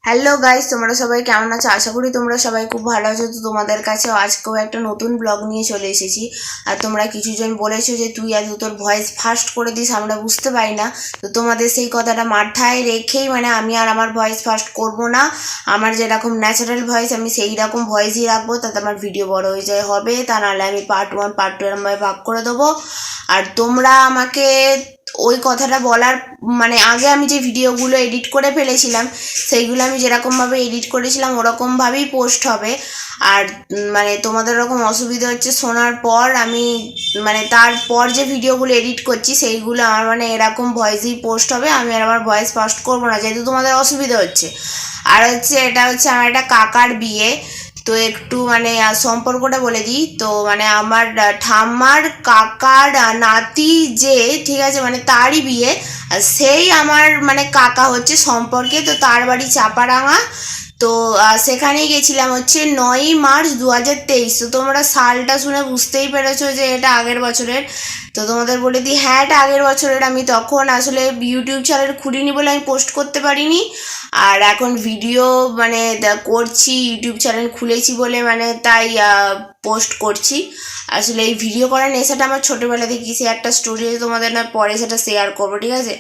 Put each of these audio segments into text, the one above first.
Hello guys, তোমরা সবাই কেমন আছো? আশা করি তোমরা সবাই খুব ভালো আছো। তো তোমাদের কাছে আজকেও একটা নতুন ব্লগ নিয়ে চলে এসেছি। আর তোমরা কিছুজন বলেছো যে তুই আজ তোর ভয়েস ফাস্ট করে দিস, আমরা বুঝতে পারি না। তো তোমাদের সেই কথাটা মাথায় রেখেই আমি আর আমার ভয়েস ফাস্ট করব না। আমার যেরকম ন্যাচারাল ভয়েস আমি সেই রকম ভয়েসই রাখবো, তাতে আমার ভিডিও বড় হয়ে যায় হবে। তা নাহলে আমি পার্ট 1 পার্ট 2 এরমভাবে ভাগ করে দেবো। আর তোমরা আমাকে ওই কথাটা বলার আগে আমি যে ভিডিওগুলো এডিট করে ফেলেছিলাম সেইগুলো আমি যেরকমভাবে এডিট করেছিলাম ওরকমভাবেই পোস্ট হবে। আর তোমাদের ওরকম অসুবিধা হচ্ছে শোনার পর আমি তারপর যে ভিডিওগুলো এডিট করছি সেইগুলো আমার এরকম ভয়েসেই পোস্ট হবে। আমি আর আমার ভয়েস ফাস্ট করবো না, যেহেতু তোমাদের অসুবিধা হচ্ছে। আর এটা হচ্ছে আমার একটা কাকার বিয়ে। তো একটু সম্পর্কটা বলে দিই। তো আমার ঠাম্মার কাকার নাতি যে, ঠিক আছে, তারই বিয়ে। আর সেই আমার কাকা হচ্ছে সম্পর্কে। তো তার বাড়ি চাপারাঙা। তো সেখানেই গেছিলাম হচ্ছে 9ই মার্চ 2023। তো তোমরা সালটা শুনে বুঝতেই পেরেছো যে এটা আগের বছরের। তো তোমাদের বলে দিই, হ্যাঁ এটা আগের বছরের। আমি তখন আসলে ইউটিউব চ্যানেল খুলিনি বলে আমি পোস্ট করতে পারিনি। আর এখন ভিডিও করছি, ইউটিউব চ্যানেল খুলেছি বলে তাই পোস্ট করছি। আসলে এই ভিডিও করার নেশাটা আমার ছোটোবেলা থেকে, সে একটা স্টোরি তোমাদের না পরে সেটা শেয়ার করবো, ঠিক আছে।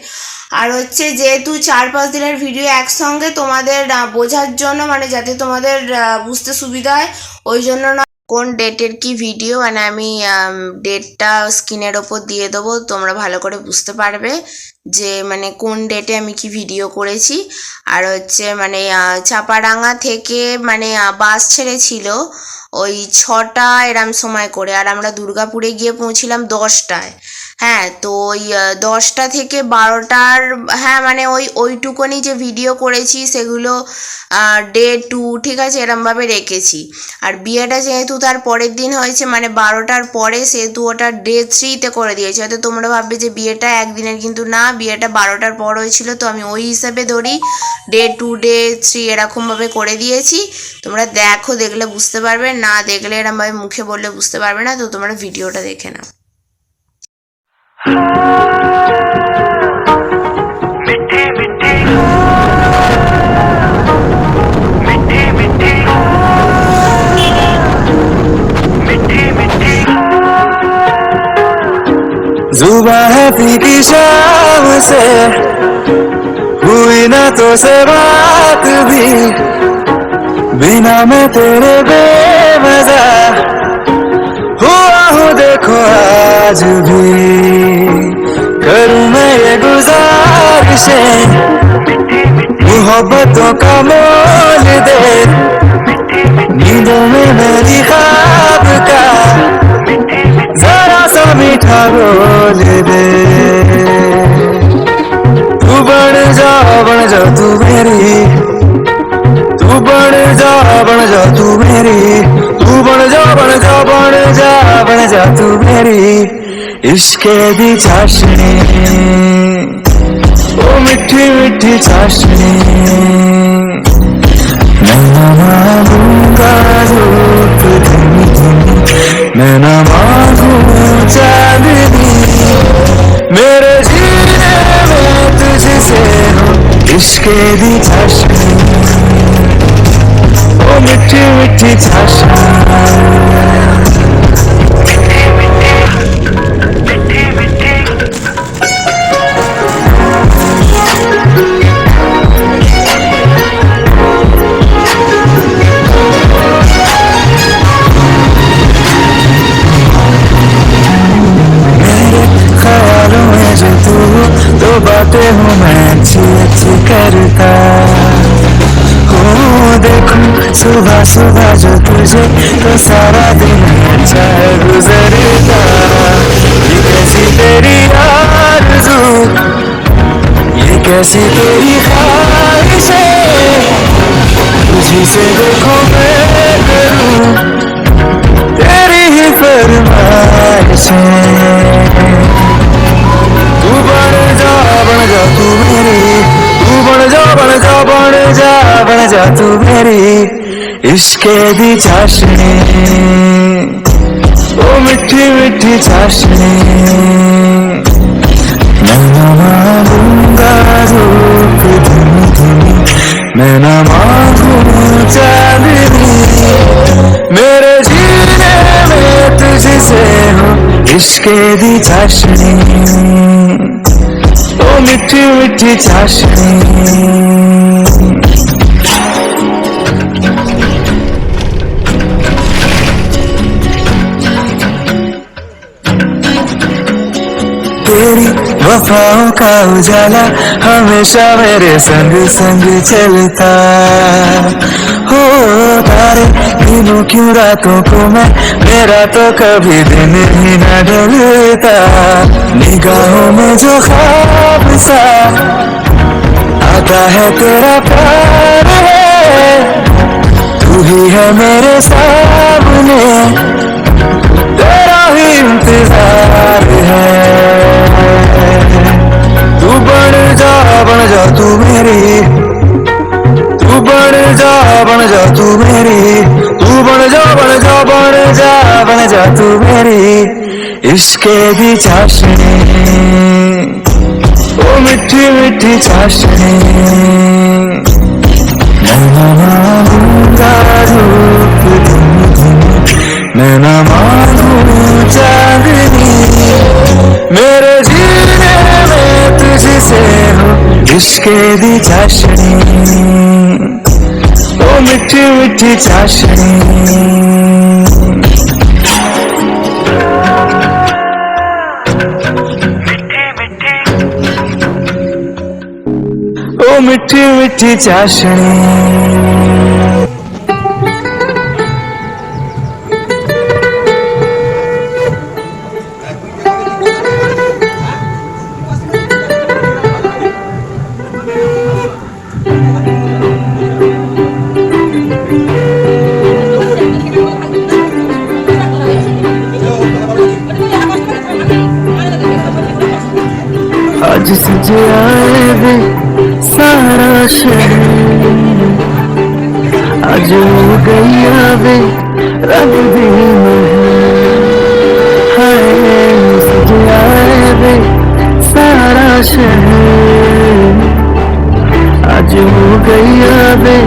আর হচ্ছে যেহেতু 4-5 দিনের ভিডিও একসঙ্গে, তোমাদের বোঝার জন্য যাতে তোমাদের বুঝতে সুবিধা হয়, ওই জন্য না কোন ডেটের কি ভিডিও আমি ডেটটা স্ক্রিনের ওপর দিয়ে দেবো, তোমরা ভালো করে বুঝতে পারবে যে কোন ডেটে আমি কি ভিডিও করেছি। আর হচ্ছে চাপারাঙা থেকে বাস ছেড়েছিল ওই 6টা এরম সময় করে। আর আমরা দুর্গাপুরে গিয়ে পৌঁছিলাম 10টায়। হ্যাঁ, তো ওই 10টা থেকে 12টার, হ্যাঁ ওইটুকুনি যে ভিডিও করেছি সেগুলো ডে 2, ঠিক আছে, এরমভাবে রেখেছি। আর বিয়েটা যেহেতু তার পরের দিন হয়েছে 12টার পরে, সেহেতু ওটা ডে 3তে করে দিয়েছে। হয়তো তোমরা ভাববে যে বিয়েটা একদিনের, কিন্তু না, বিয়েটা 12টার পর হয়েছিল। তো আমি ওই হিসাবে ধরি ডে 2 ডে 3 এরকমভাবে করে দিয়েছি। তোমরা দেখলে বুঝতে পারবে, না দেখলে এরমভাবে মুখে বললে বুঝতে পারবে না। তো তোমরা ভিডিওটা দেখে নাও। जुबां है फीकी शाम से, हुई ना तो से बात भी, बिना मैं तेरे बेमजा हुआ हूँ देखो आज भी। करूँ मैं ये गुजारिशें, मोहब्बतों का मोल दे, नींदों में मेरी ख्वाब का जरा सा मीठा बोल दे। तू बन जा तू मेरी, तू बन जा तू मेरी, तू बन जा तू मेरी। इश्क दी चाशनी, ओ मिठी मिठी चाशनी, मैं ना मांगूंगा रूप धनी धनी, मैं ना मांगू चांदनी, मेरे जीने में तुझसे हो इश्क दी चाशनी, ओ मिठी मिठी चाशनी। तो बातें हूँ मैं अच्छी अच्छी करता हूँ, देखूं सुबह सुबह जो तुझे, तो सारा दिन अच्छा है गुजरता। ये कैसी तेरी आरज़ू, ये कैसी तेरी ख्वाहिश है, तुझी से देखो मैं करूँ तेरी ही फरमाइशें। तू बन जा तू मेरी, तू बन जा तू मेरी। इश्क दी चाशनी, ओ मिठी मिठी चाशनी, मैं ना मांगूंगा रूप धनी धनी, मैं न मांगूं चांदनी, मेरे जीने में तुझसे हो इश्क दी चाशनी, ओ मिठी मिठी चाशनी। तेरी वफाओं का उजाला हमेशा मेरे संग संग चलता, हो तारे दिनों क्यों रातों को मैं, मेरा तो कभी दिन ही न ढलता। निगाहों में जो ख्वाब सा आता है तेरा प्यार है, तू ही है मेरे सामने, तेरा ही इंतजार है। तू बन जा तू मेरी, तू बन जा तू मेरी, तू बन जा तू मेरी इश्क दी चाशनी, ओ मिठी मिठी चाशनी। मैं न मांगूंगा धूप मैं न मांगूं चांदनी, मेरे जीने में तुझसे हो इश्क दी चाशनी, ओ मिठी मिठी चाशनी। ओ मिठी मिठी चाशनी। आज सजे आए वे सारा शहर, आज हो गई आवे रब दी हाय, सजे आए वे सारा शहर, आज हो गई आवे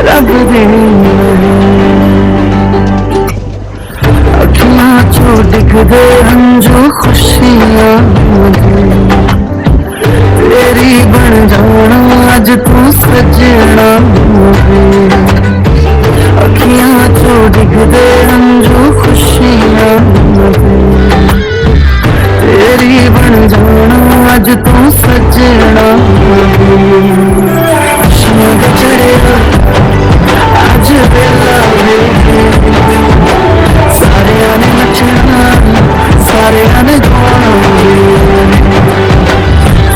रब दी अखियां चो दिखदे हंजू खुशियां तेरी बन जाना अज तू सजना, अखियां चो दिखदे हंजू खुशियां तेरी बन जाना अज तू सजना। खुशियां दे चढ़े अज वेला सारे ने नचना सारे ने गाना,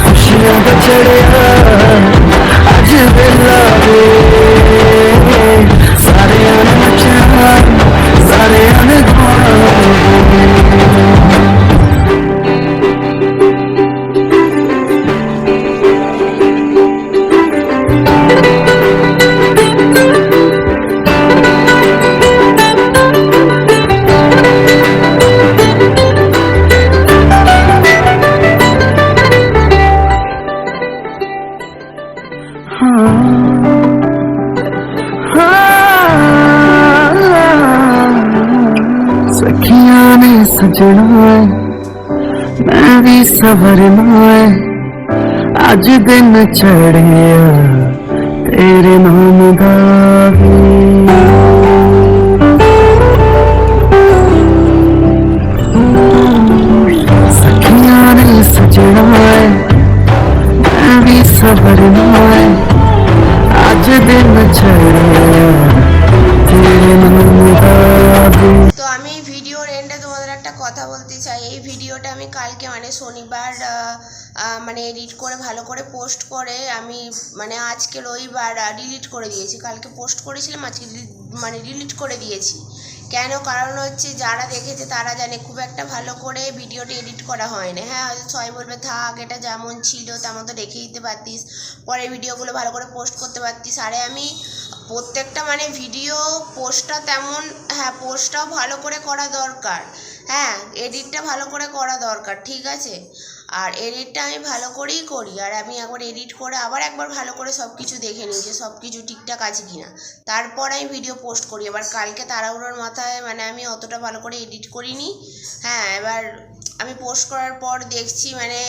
खुशियां दा चढ़िया अज वेला वे सारे ने नचना सारे ने गाना। सखियां ने सजना मैं भी सवरना है, अज दिन चढ़िया तेरे नाम दा सखियां ने सजना मैं भी सवरना है, अज दिन चढ़िया तेरे नाम दा। তো আমি ভিডিওর এন্ডে তোমাদের একটা কথা বলতে চাই, এই ভিডিওটা আমি কালকে মানে শনিবার মানে এডিট করে ভালো করে পোস্ট করে আমি মানে আজকে রবিবার ডিলিট করে দিয়েছি, কালকে পোস্ট করেছিলাম আজকে মানে ডিলিট করে দিয়েছি। কেন কারণ হচ্ছে যারা দেখেছে তারা জানে খুব একটা ভালো করে ভিডিওটা এডিট করা হয় না। হ্যাঁ হয়তো সবাই বলবে থাক এটা যেমন ছিল তেমন তো রেখে দিতে পারতিস, পরে ভিডিওগুলো ভালো করে পোস্ট করতে পারতিস। আরে আমি প্রত্যেকটা মানে ভিডিও পোস্টটা তেমন, হ্যাঁ পোস্টটাও ভালো করে করা দরকার, হ্যাঁ এডিটটা ভালো করে করা দরকার, ঠিক আছে। আর এডিটটা আমি ভালো করেই করি, আর আমি একবার এডিট করে আবার একবার ভালো করে সব কিছু দেখে নিই যে সব কিছু ঠিকঠাক আছে কি না, তারপর আমি ভিডিও পোস্ট করি। এবার কালকে তাড়াহুড়োর মাথায় মানে আমি অতটা ভালো করে এডিট করিনি। হ্যাঁ, এবার আমি পোস্ট করার পর দেখছি মানে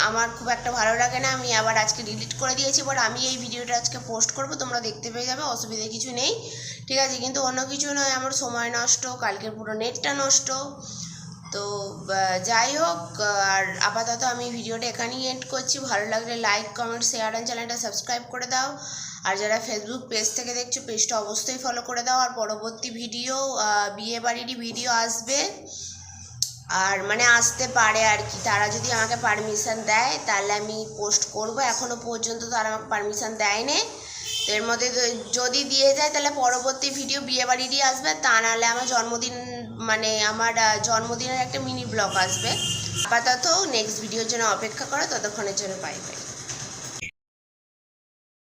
আমার খুব একটা ভালো লাগে না, আমি আবার আজকে ডিলিট করে দিয়েছি। বাট আমি এই ভিডিওটা আজকে পোস্ট করব, তোমরা দেখতে পেয়ে যাবে, অসুবিধা কিছু নেই, ঠিক আছে। কিন্তু অন্য কিছু নয়, আমার সময় নষ্ট, কালকের পুরো নেটটা নষ্ট। তো যাই হোক, আর আপাতত আমি ভিডিওটা এখানেই এন্ড করছি। ভালো লাগলে লাইক, কমেন্ট, শেয়ার অ্যান্ড চ্যানেলটা সাবস্ক্রাইব করে দাও। আর যারা ফেসবুক পেজ থেকে দেখছো, পেজটা অবশ্যই ফলো করে দাও। আর পরবর্তী ভিডিও বিয়ে বাড়িরই ভিডিও আসবে, আর মানে আসতে পারে আর কি। তারা যদি আমাকে পারমিশন দেয় তাহলে আমি পোস্ট করব। এখনও পর্যন্ত তারা আমাকে পারমিশন দেয়নি, তো এর মধ্যে যদি দিয়ে যায় তাহলে পরবর্তী ভিডিও বিয়ে বাড়িরই আসবে, তা নাহলে আমার জন্মদিন মানে আমার জন্মদিনের একটা মিনি ব্লগ আসবে। আপাতত নেক্সট ভিডিওর জন্য অপেক্ষা করো, ততক্ষণের জন্য বাই বাই।